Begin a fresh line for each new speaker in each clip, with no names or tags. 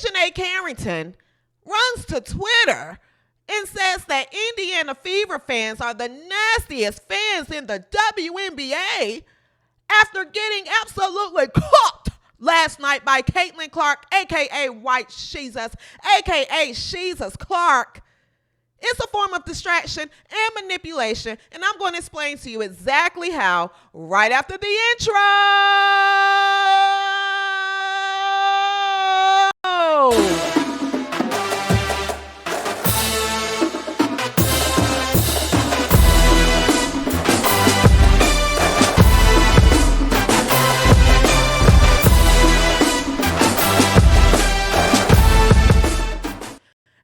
DiJonai Carrington runs to Twitter and says that Indiana Fever fans are the nastiest fans in the WNBA after getting absolutely cooked last night by Caitlin Clark, a.k.a. White Jesus, a.k.a. Jesus Clark. It's a form of distraction and manipulation, and I'm going to explain to you exactly how right after the intro.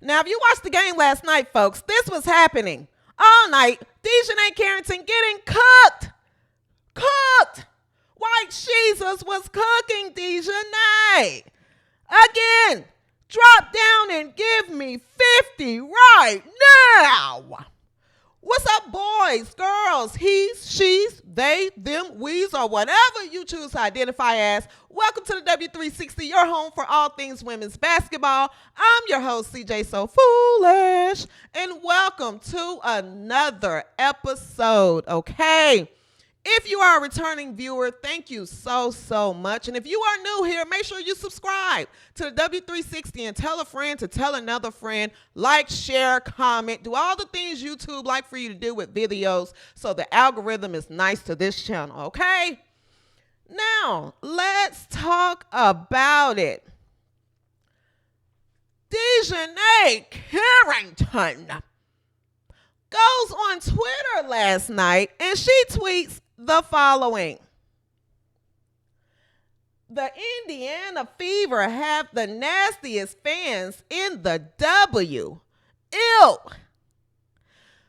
Now, if you watched the game last night, folks, this was happening all night. DiJonai Carrington getting cooked. White Jesus was cooking DiJonai. Again, drop down and give me 50 right now. What's up, boys, girls, he's, she's, they, them, we's, or whatever you choose to identify as? Welcome to the W360, your home for all things women's basketball. I'm your host, CJSoFoolish, and welcome to another episode, okay? If you are a returning viewer, thank you so much. And if you are new here, make sure you subscribe to the W360 and tell a friend to tell another friend. Like, share, comment, do all the things YouTube like for you to do with videos so the algorithm is nice to this channel, okay? Now, let's talk about it. DiJonai Carrington goes on Twitter last night and she tweets the following. The Indiana Fever have the nastiest fans in the W. Ew.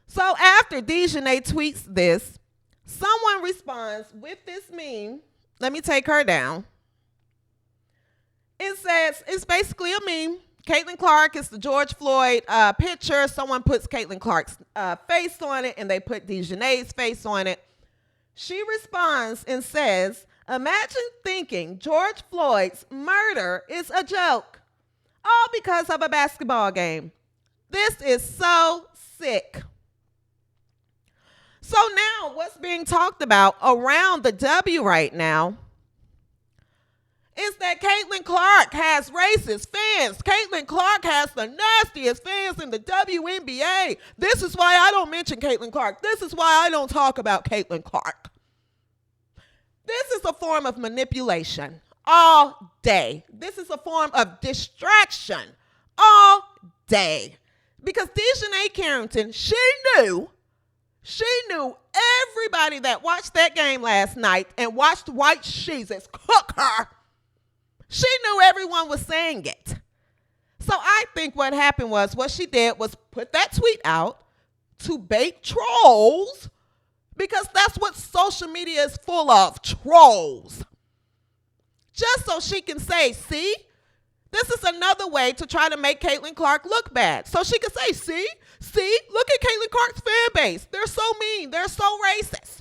So after DiJonai tweets this, someone responds with this meme. Let me take her down. It says, it's basically a meme. Caitlin Clark is the George Floyd picture. Someone puts Caitlin Clark's face on it, and they put DiJonai's face on it. She responds and says, imagine thinking George Floyd's murder is a joke, all because of a basketball game. This is so sick. So now what's being talked about around the W right now is that Caitlin Clark has racist fans. Caitlin Clark has the nastiest fans in the WNBA. This is why I don't mention Caitlin Clark. This is why I don't talk about Caitlin Clark. This is a form of manipulation all day. This is a form of distraction all day. Because DiJonai Carrington, she knew everybody that watched that game last night and watched White Jesus cook her. She knew everyone was saying it. So I think what happened was, what she did was put that tweet out to bait trolls, because that's what social media is full of, trolls. Just so she can say, see, this is another way to try to make Caitlin Clark look bad. So she can say, see, look at Caitlin Clark's fan base. They're so mean. They're so racist.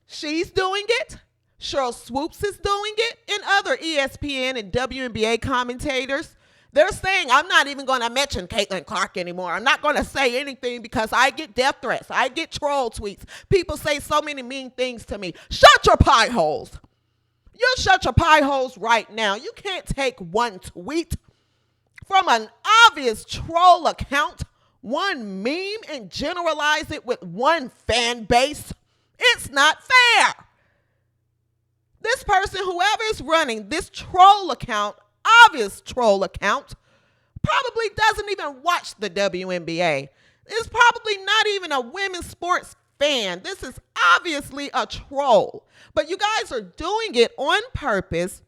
She's doing it. Cheryl Swoops is doing it, and other ESPN and WNBA commentators. They're saying, I'm not even going to mention Caitlin Clark anymore. I'm not going to say anything because I get death threats. I get troll tweets. People say so many mean things to me. Shut your pie holes. You shut your pie holes right now. You can't take one tweet from an obvious troll account, one meme, and generalize it with one fan base. It's not fair. This person, whoever is running this troll account, obvious troll account, probably doesn't even watch the WNBA. It's probably not even a women's sports fan. This is obviously a troll. But you guys are doing it on purpose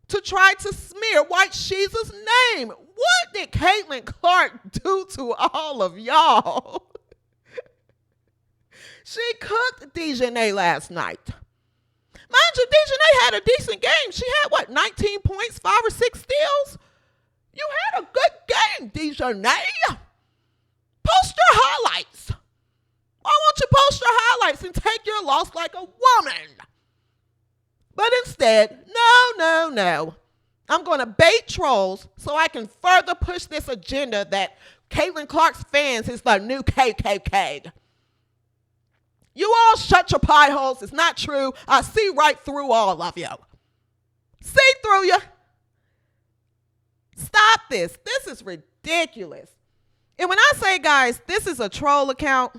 to try to smear White Jesus' name. What did Caitlin Clark do to all of y'all? She cooked DiJonai last night. Mind you, DiJonai had a decent game. She had, 19 points, 5 or 6 steals? You had a good game, DiJonai. Post your highlights. Why won't you post your highlights and take your loss like a woman? But instead, no. I'm going to bait trolls so I can further push this agenda that Caitlin Clark's fans is the new KKK. You all shut your pie holes. It's not true. I see right through all of you. See through you. Stop this. This is ridiculous. And when I say, guys, this is a troll account,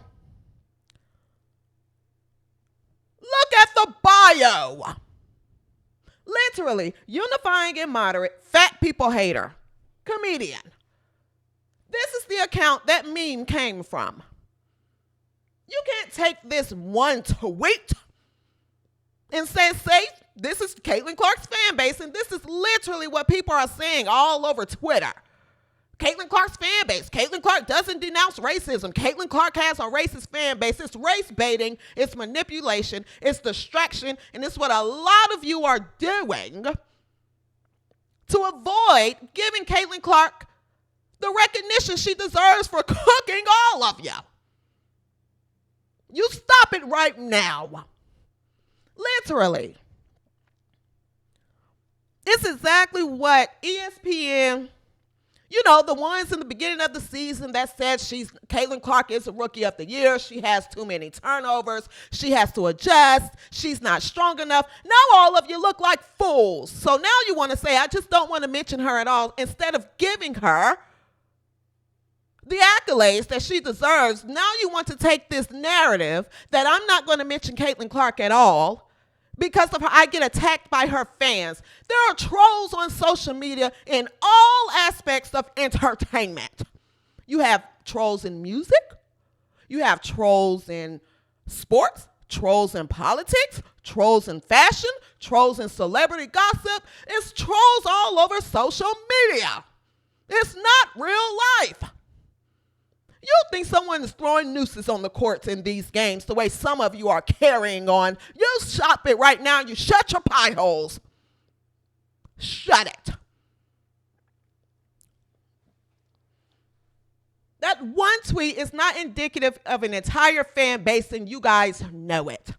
look at the bio. Literally, unifying and moderate, fat people hater, comedian. This is the account that meme came from. You can't take this one tweet and say, this is Caitlin Clark's fan base, and this is literally what people are saying all over Twitter. Caitlin Clark's fan base. Caitlin Clark doesn't denounce racism. Caitlin Clark has a racist fan base. It's race baiting. It's manipulation. It's distraction. And it's what a lot of you are doing to avoid giving Caitlin Clark the recognition she deserves for cooking all of you. You stop it right now. Literally. It's exactly what ESPN, the ones in the beginning of the season that said Caitlin Clark is a rookie of the year. She has too many turnovers. She has to adjust. She's not strong enough. Now all of you look like fools. So now you want to say, I just don't want to mention her at all. Instead of giving her the accolades that she deserves, now you want to take this narrative that I'm not going to mention Caitlin Clark at all because of her, I get attacked by her fans. There are trolls on social media in all aspects of entertainment. You have trolls in music. You have trolls in sports, trolls in politics, trolls in fashion, trolls in celebrity gossip. It's trolls all over social media. It's not real life. You think someone is throwing nooses on the courts in these games the way some of you are carrying on. You stop it right now. You shut your pie holes. Shut it. That one tweet is not indicative of an entire fan base, and you guys know it.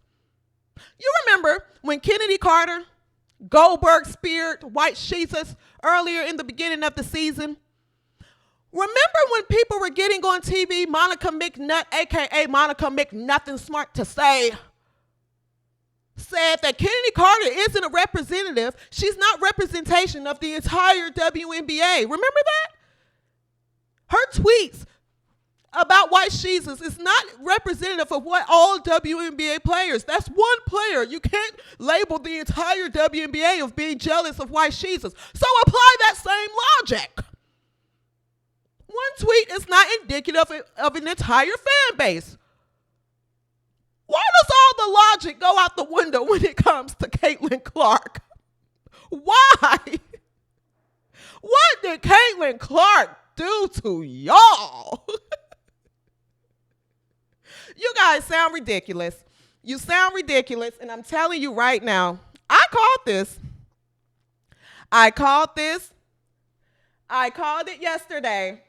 You remember when Kennedy Carter, Goldberg speared White Jesus earlier in the beginning of the season? Remember when people were getting on TV, Monica McNutt, a.k.a. Monica McNothing Smart to say, said that Kennedy Carter isn't a representative. She's not representation of the entire WNBA. Remember that? Her tweets about White Jesus is not representative of what all WNBA players. That's one player. You can't label the entire WNBA of being jealous of White Jesus. So apply that same logic. One tweet is not indicative of an entire fan base. Why does all the logic go out the window when it comes to Caitlin Clark? Why? What did Caitlin Clark do to y'all? You guys sound ridiculous. You sound ridiculous, and I'm telling you right now, I called it yesterday.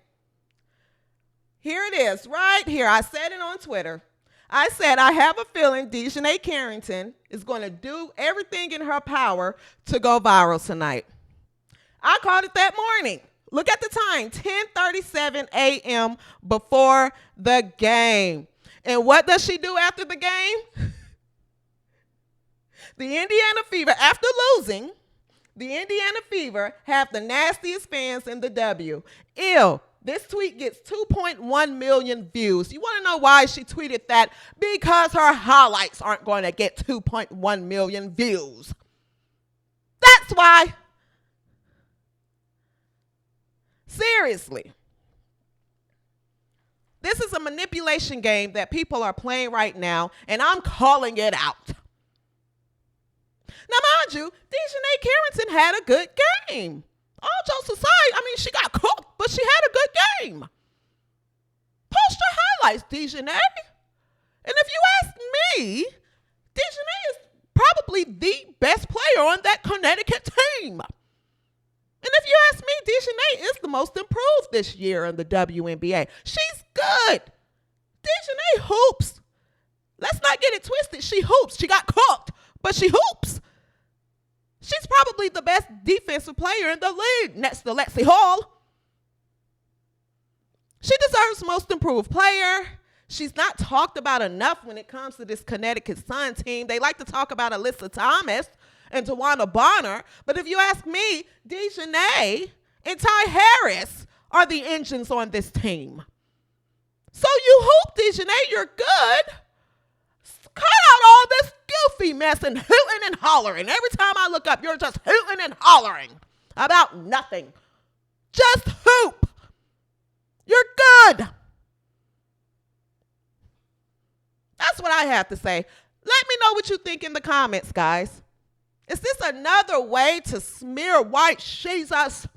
Here it is, right here. I said it on Twitter. I said, I have a feeling DiJonai Carrington is going to do everything in her power to go viral tonight. I called it that morning. Look at the time, 10:37 a.m. before the game. And what does she do after the game? The Indiana Fever, after losing, the Indiana Fever have the nastiest fans in the W. Ew. This tweet gets 2.1 million views. You want to know why she tweeted that? Because her highlights aren't going to get 2.1 million views. That's why. Seriously. This is a manipulation game that people are playing right now, and I'm calling it out. Now, mind you, DiJonai Carrington had a good game. All jokes aside, she got cooked, but she had a good game. Post your highlights, DiJonai. And if you ask me, DiJonai is probably the best player on that Connecticut team. And if you ask me, DiJonai is the most improved this year in the WNBA. She's good. DiJonai hoops. Let's not get it twisted. She hoops. She got cooked, but she hoops. She's probably the best defensive player in the league next to Lexi Hall. She deserves most improved player. She's not talked about enough when it comes to this Connecticut Sun team. They like to talk about Alyssa Thomas and Tawana Bonner. But if you ask me, DiJonai and Ty Harris are the engines on this team. So you hoop, DiJonai, you're good. Cut out all this goofy mess and hooting and hollering. Every time I look up, you're just hooting and hollering about nothing. Just hoop. You're good. That's what I have to say. Let me know what you think in the comments, guys. Is this another way to smear White Jesus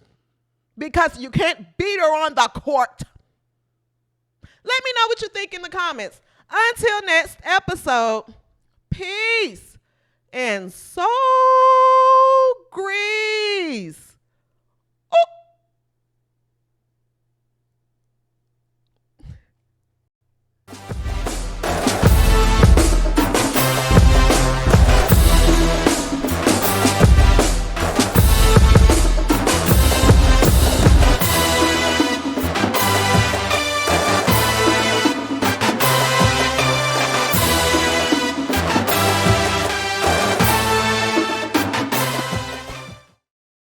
because you can't beat her on the court? Let me know what you think in the comments. Until next episode, peace and soul grease.